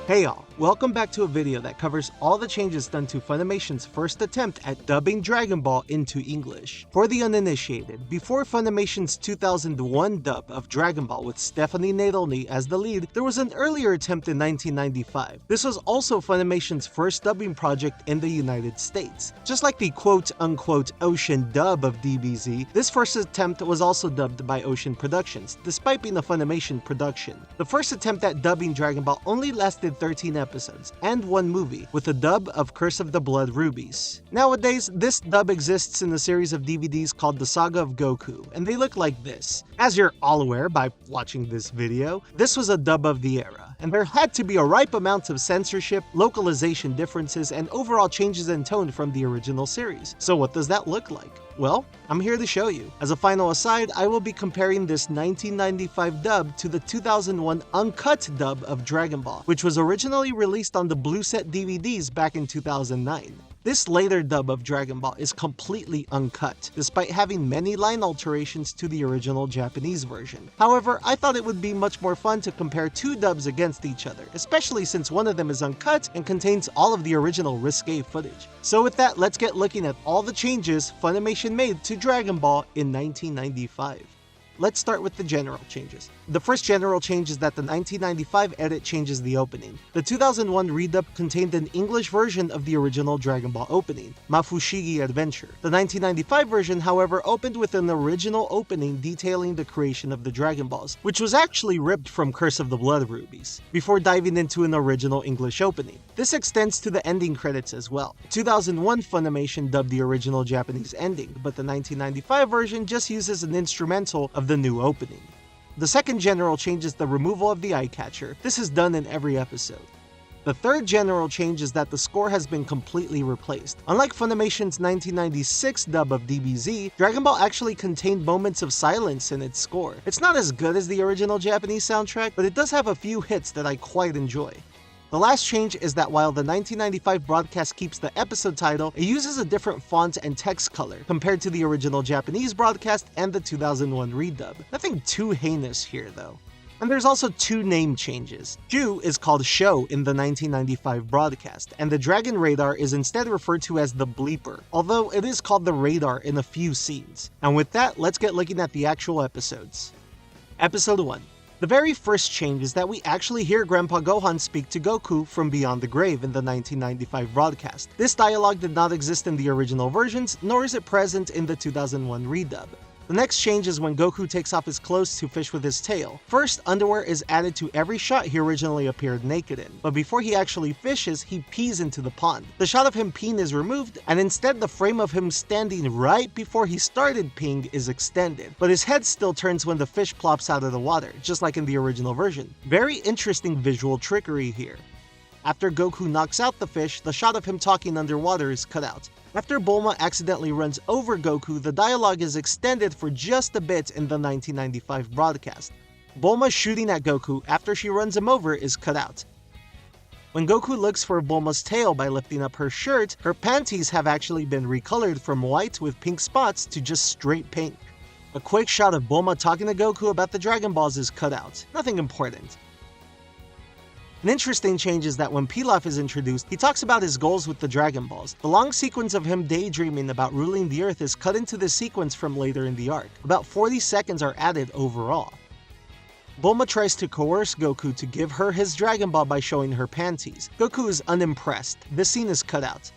Hey y'all, welcome back to a video that covers all the changes done to Funimation's first attempt at dubbing Dragon Ball into English. For the uninitiated, before Funimation's 2001 dub of Dragon Ball with Stephanie Nadolny as the lead, there was an earlier attempt in 1995. This was also Funimation's first dubbing project in the United States. Just like the quote-unquote Ocean dub of DBZ, this first attempt was also dubbed by Ocean Productions, despite being a Funimation production. The first attempt at dubbing Dragon Ball only lasted 13 episodes, and one movie, with a dub of Curse of the Blood Rubies. Nowadays, this dub exists in a series of DVDs called the Saga of Goku, and they look like this. As you're all aware by watching this video, this was a dub of the era, and there had to be a ripe amount of censorship, localization differences, and overall changes in tone from the original series. So what does that look like? Well, I'm here to show you. As a final aside, I will be comparing this 1995 dub to the 2001 uncut dub of Dragon Ball, which was originally released on the Blue Set DVDs back in 2009. This later dub of Dragon Ball is completely uncut, despite having many line alterations to the original Japanese version. However, I thought it would be much more fun to compare two dubs against each other, especially since one of them is uncut and contains all of the original risque footage. So with that, let's get looking at all the changes Funimation made to Dragon Ball in 1995. Let's start with the general changes. The first general change is that the 1995 edit changes the opening. The 2001 redub contained an English version of the original Dragon Ball opening, Mafushigi Adventure. The 1995 version, however, opened with an original opening detailing the creation of the Dragon Balls, which was actually ripped from Curse of the Blood Rubies, before diving into an original English opening. This extends to the ending credits as well. 2001 Funimation dubbed the original Japanese ending, but the 1995 version just uses an instrumental of the new opening. The second general change is the removal of the eye catcher. This is done in every episode. The third general change is that the score has been completely replaced. Unlike Funimation's 1996 dub of DBZ, Dragon Ball actually contained moments of silence in its score. It's not as good as the original Japanese soundtrack, but it does have a few hits that I quite enjoy. The last change is that while the 1995 broadcast keeps the episode title, it uses a different font and text color compared to the original Japanese broadcast and the 2001 redub. Nothing too heinous here though. And there's also two name changes. Shu is called Show in the 1995 broadcast, and the Dragon Radar is instead referred to as the Bleeper, although it is called the Radar in a few scenes. And with that, let's get looking at the actual episodes. Episode 1. The very first change is that we actually hear Grandpa Gohan speak to Goku from beyond the grave in the 1995 broadcast. This dialogue did not exist in the original versions, nor is it present in the 2001 redub. The next change is when Goku takes off his clothes to fish with his tail. First, underwear is added to every shot he originally appeared naked in, but before he actually fishes, he pees into the pond. The shot of him peeing is removed, and instead the frame of him standing right before he started peeing is extended, but his head still turns when the fish plops out of the water, just like in the original version. Very interesting visual trickery here. After Goku knocks out the fish, the shot of him talking underwater is cut out. After Bulma accidentally runs over Goku, the dialogue is extended for just a bit in the 1995 broadcast. Bulma shooting at Goku after she runs him over is cut out. When Goku looks for Bulma's tail by lifting up her shirt, her panties have actually been recolored from white with pink spots to just straight pink. A quick shot of Bulma talking to Goku about the Dragon Balls is cut out. Nothing important. An interesting change is that when Pilaf is introduced, he talks about his goals with the Dragon Balls. The long sequence of him daydreaming about ruling the Earth is cut into the sequence from later in the arc. About 40 seconds are added overall. Bulma tries to coerce Goku to give her his Dragon Ball by showing her panties. Goku is unimpressed. This scene is cut out.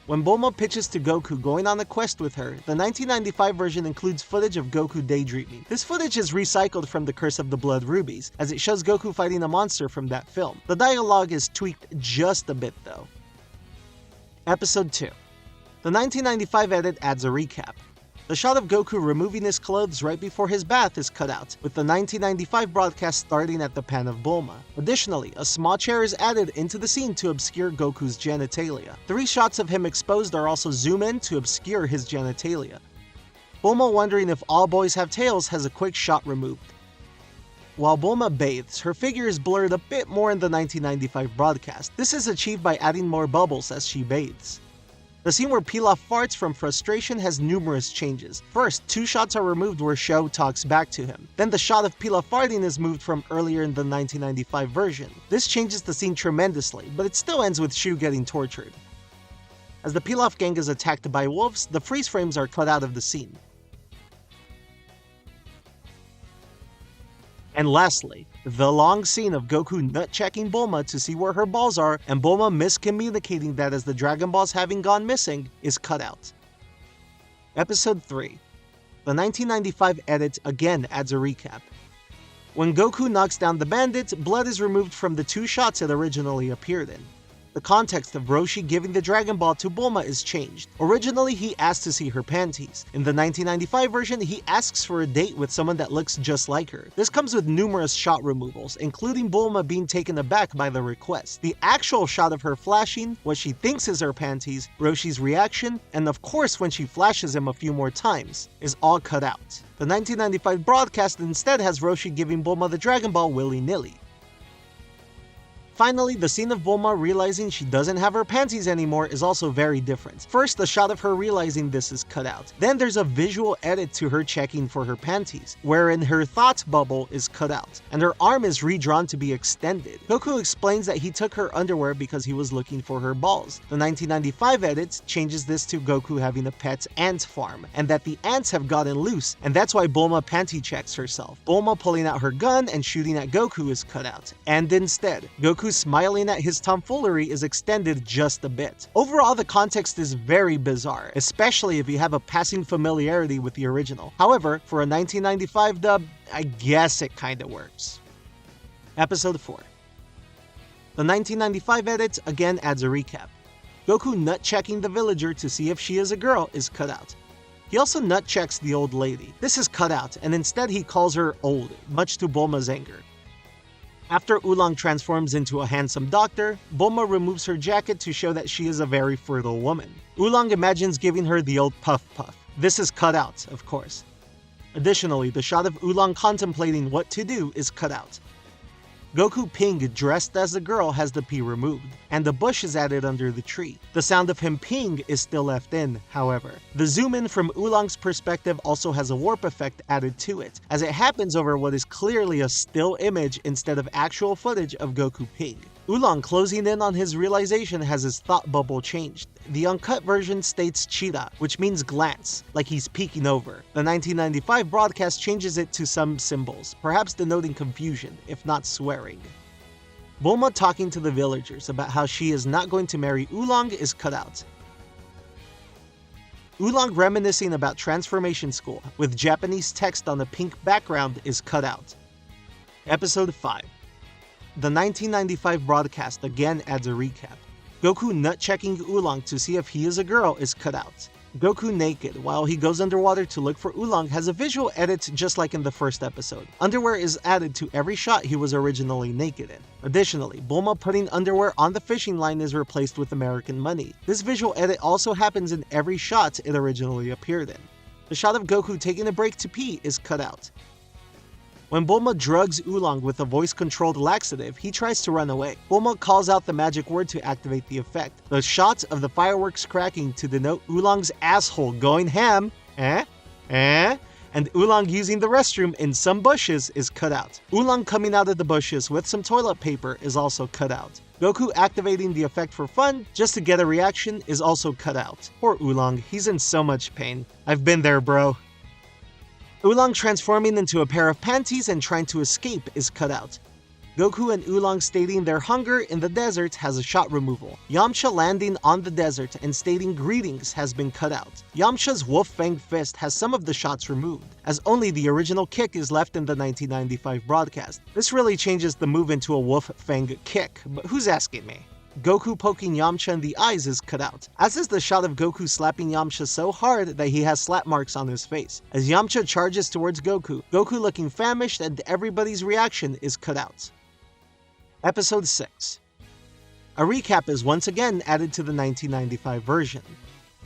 When Bulma pitches to Goku going on a quest with her, the 1995 version includes footage of Goku daydreaming. This footage is recycled from the Curse of the Blood Rubies, as it shows Goku fighting a monster from that film. The dialogue is tweaked just a bit though. Episode 2. The 1995 edit adds a recap. The shot of Goku removing his clothes right before his bath is cut out, with the 1995 broadcast starting at the pan of Bulma. Additionally, a small chair is added into the scene to obscure Goku's genitalia. 3 shots of him exposed are also zoom in to obscure his genitalia. Bulma, wondering if all boys have tails, has a quick shot removed. While Bulma bathes, her figure is blurred a bit more in the 1995 broadcast. This is achieved by adding more bubbles as she bathes. The scene where Pilaf farts from frustration has numerous changes. First, 2 shots are removed where Sho talks back to him. Then the shot of Pilaf farting is moved from earlier in the 1995 version. This changes the scene tremendously, but it still ends with Shu getting tortured. As the Pilaf gang is attacked by wolves, the freeze frames are cut out of the scene. And lastly, the long scene of Goku nut-checking Bulma to see where her balls are and Bulma miscommunicating that as the Dragon Balls having gone missing is cut out. Episode 3. The 1995 edit again adds a recap. When Goku knocks down the bandit, blood is removed from the 2 shots it originally appeared in. The context of Roshi giving the Dragon Ball to Bulma is changed. Originally, he asked to see her panties. In the 1995 version, he asks for a date with someone that looks just like her. This comes with numerous shot removals, including Bulma being taken aback by the request. The actual shot of her flashing, what she thinks is her panties, Roshi's reaction, and of course when she flashes him a few more times, is all cut out. The 1995 broadcast instead has Roshi giving Bulma the Dragon Ball willy-nilly. Finally, the scene of Bulma realizing she doesn't have her panties anymore is also very different. First, the shot of her realizing this is cut out. Then there's a visual edit to her checking for her panties, wherein her thoughts bubble is cut out, and her arm is redrawn to be extended. Goku explains that he took her underwear because he was looking for her balls. The 1995 edit changes this to Goku having a pet ant farm, and that the ants have gotten loose, and that's why Bulma panty checks herself. Bulma pulling out her gun and shooting at Goku is cut out, and instead, Goku smiling at his tomfoolery is extended just a bit. Overall, the context is very bizarre, especially if you have a passing familiarity with the original. However, for a 1995 dub, I guess it kinda works. Episode 4. The 1995 edit again adds a recap. Goku nut-checking the villager to see if she is a girl is cut out. He also nut-checks the old lady. This is cut out, and instead he calls her old, much to Bulma's anger. After Oolong transforms into a handsome doctor, Bulma removes her jacket to show that she is a very fertile woman. Oolong imagines giving her the old puff puff. This is cut out, of course. Additionally, the shot of Oolong contemplating what to do is cut out. Goku Ping dressed as a girl has the P removed, and the bush is added under the tree. The sound of him peeing is still left in, however. The zoom in from Oolong's perspective also has a warp effect added to it, as it happens over what is clearly a still image instead of actual footage of Goku Ping. Oolong closing in on his realization has his thought bubble changed. The uncut version states Chida, which means glance, like he's peeking over. The 1995 broadcast changes it to some symbols, perhaps denoting confusion, if not swearing. Bulma talking to the villagers about how she is not going to marry Oolong is cut out. Oolong reminiscing about Transformation School, with Japanese text on a pink background is cut out. Episode 5. The 1995 broadcast again adds a recap. Goku nut-checking Oolong to see if he is a girl is cut out. Goku naked while he goes underwater to look for Oolong has a visual edit just like in the first episode. Underwear is added to every shot he was originally naked in. Additionally, Bulma putting underwear on the fishing line is replaced with American money. This visual edit also happens in every shot it originally appeared in. The shot of Goku taking a break to pee is cut out. When Bulma drugs Oolong with a voice-controlled laxative, he tries to run away. Bulma calls out the magic word to activate the effect. The shot of the fireworks cracking to denote Oolong's asshole going ham, and Oolong using the restroom in some bushes is cut out. Oolong coming out of the bushes with some toilet paper is also cut out. Goku activating the effect for fun, just to get a reaction, is also cut out. Poor Oolong, he's in so much pain. I've been there, bro. Oolong transforming into a pair of panties and trying to escape is cut out. Goku and Oolong stating their hunger in the desert has a shot removal. Yamcha landing on the desert and stating greetings has been cut out. Yamcha's Wolf Fang Fist has some of the shots removed, as only the original kick is left in the 1995 broadcast. This really changes the move into a Wolf Fang kick, but who's asking me? Goku poking Yamcha in the eyes is cut out, as is the shot of Goku slapping Yamcha so hard that he has slap marks on his face. As Yamcha charges towards Goku, Goku looking famished and everybody's reaction is cut out. Episode 6. A recap is once again added to the 1995 version.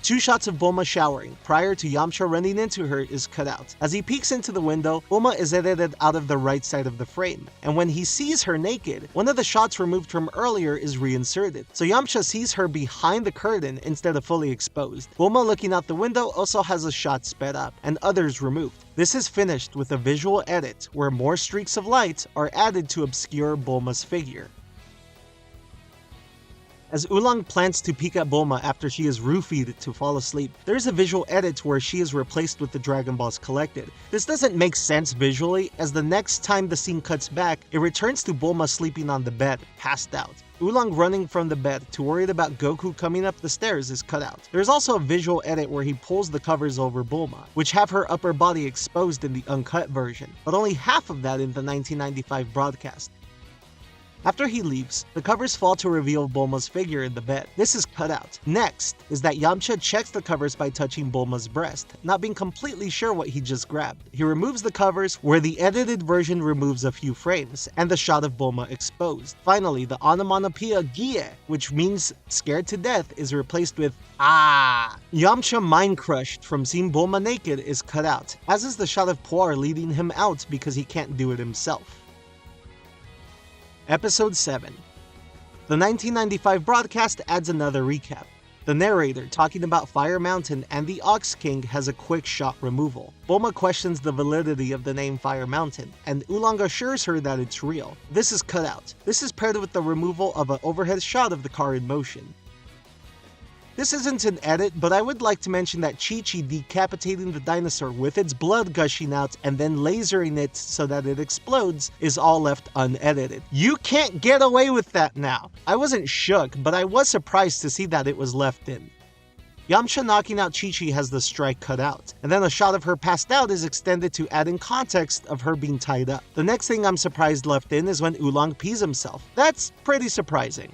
2 shots of Bulma showering prior to Yamcha running into her is cut out. As he peeks into the window, Bulma is edited out of the right side of the frame, and when he sees her naked, one of the shots removed from earlier is reinserted, so Yamcha sees her behind the curtain instead of fully exposed. Bulma looking out the window also has a shot sped up, and others removed. This is finished with a visual edit where more streaks of light are added to obscure Bulma's figure. As Oolong plans to peek at Bulma after she is roofied to fall asleep, there is a visual edit where she is replaced with the Dragon Balls collected. This doesn't make sense visually, as the next time the scene cuts back, it returns to Bulma sleeping on the bed, passed out. Oolong running from the bed to worried about Goku coming up the stairs is cut out. There's also a visual edit where he pulls the covers over Bulma, which have her upper body exposed in the uncut version, but only half of that in the 1995 broadcast. After he leaves, the covers fall to reveal Bulma's figure in the bed. This is cut out. Next is that Yamcha checks the covers by touching Bulma's breast, not being completely sure what he just grabbed. He removes the covers, where the edited version removes a few frames, and the shot of Bulma exposed. Finally, the onomatopoeia Gie, which means scared to death, is replaced with ah. Yamcha mind crushed from seeing Bulma naked is cut out, as is the shot of Puar leading him out because he can't do it himself. Episode 7. The 1995 broadcast adds another recap. The narrator, talking about Fire Mountain and the Ox King, has a quick shot removal. Bulma questions the validity of the name Fire Mountain, and Oolong assures her that it's real. This is cut out. This is paired with the removal of an overhead shot of the car in motion. This isn't an edit, but I would like to mention that Chi-Chi decapitating the dinosaur with its blood gushing out and then lasering it so that it explodes is all left unedited. You can't get away with that now! I wasn't shook, but I was surprised to see that it was left in. Yamcha knocking out Chi-Chi has the strike cut out, and then a shot of her passed out is extended to add in context of her being tied up. The next thing I'm surprised left in is when Oolong pees himself. That's pretty surprising.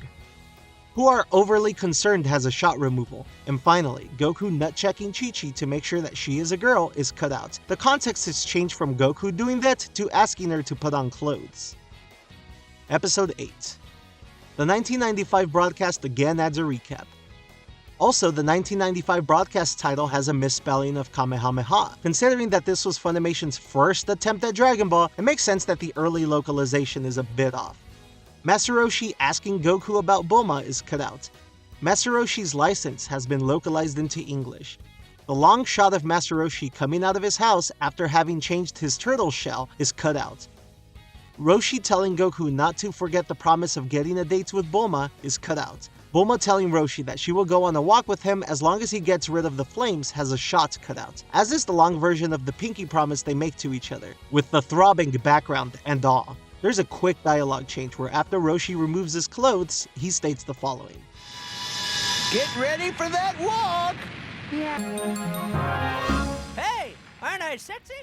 Who are overly concerned has a shot removal. And finally, Goku nut-checking Chi-Chi to make sure that she is a girl is cut out. The context is changed from Goku doing that to asking her to put on clothes. Episode 8. The 1995 broadcast again adds a recap. Also, the 1995 broadcast title has a misspelling of Kamehameha. Considering that this was Funimation's first attempt at Dragon Ball, it makes sense that the early localization is a bit off. Masaroshi asking Goku about Bulma is cut out. Masaroshi's license has been localized into English. The long shot of Masaroshi coming out of his house after having changed his turtle shell is cut out. Roshi telling Goku not to forget the promise of getting a date with Bulma is cut out. Bulma telling Roshi that she will go on a walk with him as long as he gets rid of the flames has a shot cut out, as is the long version of the pinky promise they make to each other, with the throbbing background and all. There's a quick dialogue change where after Roshi removes his clothes, he states the following. Get ready for that walk! Yeah. Hey, aren't I sexy?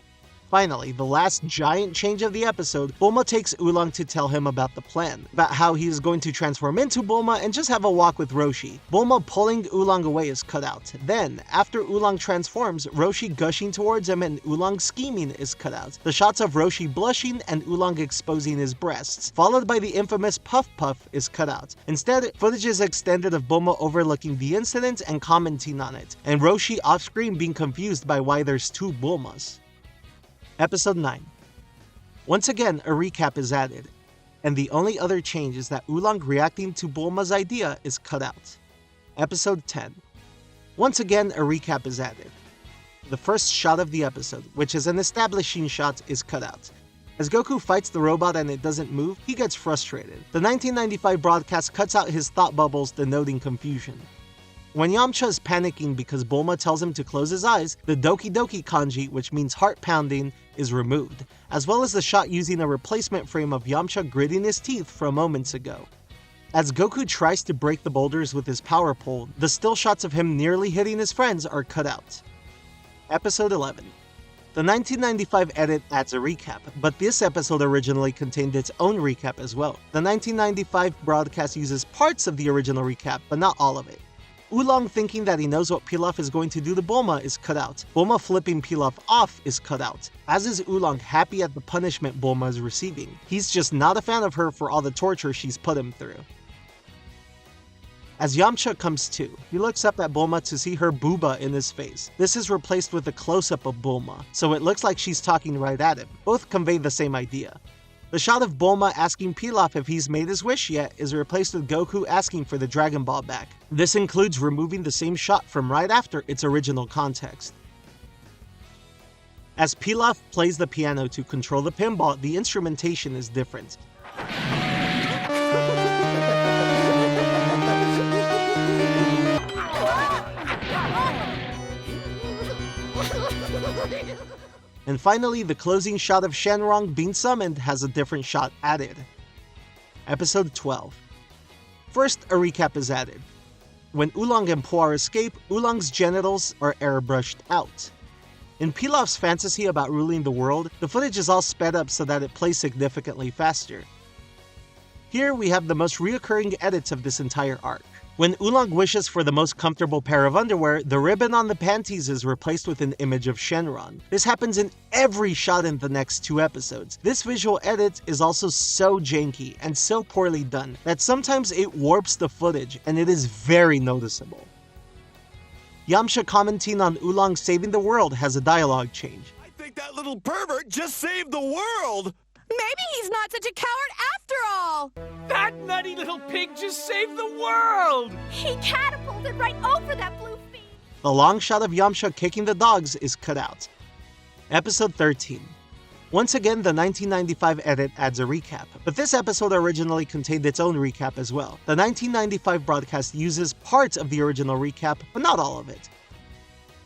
Finally, the last giant change of the episode, Bulma takes Oolong to tell him about the plan, about how he is going to transform into Bulma and just have a walk with Roshi. Bulma pulling Oolong away is cut out. Then, after Oolong transforms, Roshi gushing towards him and Oolong scheming is cut out. The shots of Roshi blushing and Oolong exposing his breasts, followed by the infamous Puff Puff, is cut out. Instead, footage is extended of Bulma overlooking the incident and commenting on it, and Roshi off-screen being confused by why there's 2 Bulmas. Episode 9. Once again, a recap is added, and the only other change is that Oolong reacting to Bulma's idea is cut out. Episode 10. Once again, a recap is added. The first shot of the episode, which is an establishing shot, is cut out. As Goku fights the robot and it doesn't move, he gets frustrated. The 1995 broadcast cuts out his thought bubbles, denoting confusion. When Yamcha is panicking because Bulma tells him to close his eyes, the Doki Doki kanji, which means heart pounding, is removed, as well as the shot using a replacement frame of Yamcha gritting his teeth from moments ago. As Goku tries to break the boulders with his power pole, the still shots of him nearly hitting his friends are cut out. Episode 11. The 1995 edit adds a recap, but this episode originally contained its own recap as well. The 1995 broadcast uses parts of the original recap, but not all of it. Oolong thinking that he knows what Pilaf is going to do to Bulma is cut out. Bulma flipping Pilaf off is cut out, as is Oolong happy at the punishment Bulma is receiving. He's just not a fan of her for all the torture she's put him through. As Yamcha comes to, he looks up at Bulma to see her booba in his face. This is replaced with a close-up of Bulma, so it looks like she's talking right at him. Both convey the same idea. The shot of Bulma asking Pilaf if he's made his wish yet is replaced with Goku asking for the Dragon Ball back. This includes removing the same shot from right after its original context. As Pilaf plays the piano to control the pinball, the instrumentation is different. And finally, the closing shot of Shenron being summoned has a different shot added. Episode 12. First, a recap is added. When Oolong and Puar escape, Oolong's genitals are airbrushed out. In Pilaf's fantasy about ruling the world, the footage is all sped up so that it plays significantly faster. Here we have the most reoccurring edits of this entire arc. When Oolong wishes for the most comfortable pair of underwear, the ribbon on the panties is replaced with an image of Shenron. This happens in every shot in the next 2 episodes. This visual edit is also so janky and so poorly done that sometimes it warps the footage and it is very noticeable. Yamcha commenting on Oolong saving the world has a dialogue change. I think that little pervert just saved the world! Maybe he's not such a coward after all! That nutty little pig just saved the world! He catapulted right over that blue field! The long shot of Yamcha kicking the dogs is cut out. Episode 13. Once again, the 1995 edit adds a recap, but this episode originally contained its own recap as well. The 1995 broadcast uses parts of the original recap, but not all of it.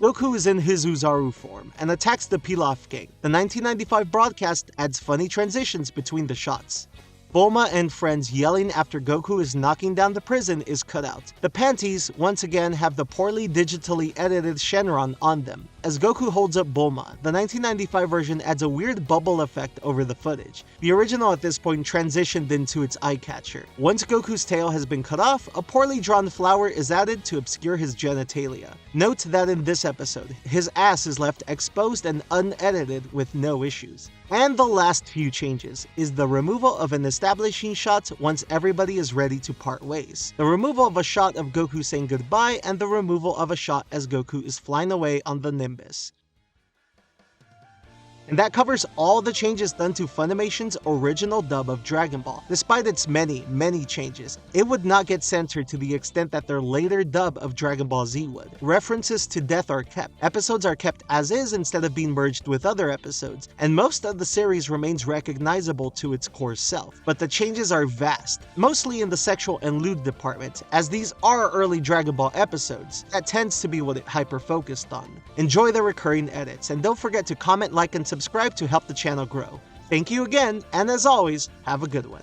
Goku is in his Uzaru form and attacks the Pilaf gang. The 1995 broadcast adds funny transitions between the shots. Bulma and friends yelling after Goku is knocking down the prison is cut out. The panties, once again, have the poorly digitally edited Shenron on them. As Goku holds up Bulma, the 1995 version adds a weird bubble effect over the footage. The original at this point transitioned into its eye catcher. Once Goku's tail has been cut off, a poorly drawn flower is added to obscure his genitalia. Note that in this episode, his ass is left exposed and unedited with no issues. And the last few changes is the removal of an establishing shot once everybody is ready to part ways, the removal of a shot of Goku saying goodbye, and the removal of a shot as Goku is flying away on the Nimbus. And that covers all the changes done to Funimation's original dub of Dragon Ball. Despite its many changes, it would not get censored to the extent that their later dub of Dragon Ball Z would. References to death are kept, episodes are kept as is instead of being merged with other episodes, and most of the series remains recognizable to its core self. But the changes are vast, mostly in the sexual and lewd department, as these are early Dragon Ball episodes. That tends to be what it hyper-focused on. Enjoy the recurring edits, and don't forget to comment, like, and subscribe to help the channel grow. Thank you again, and as always, have a good one.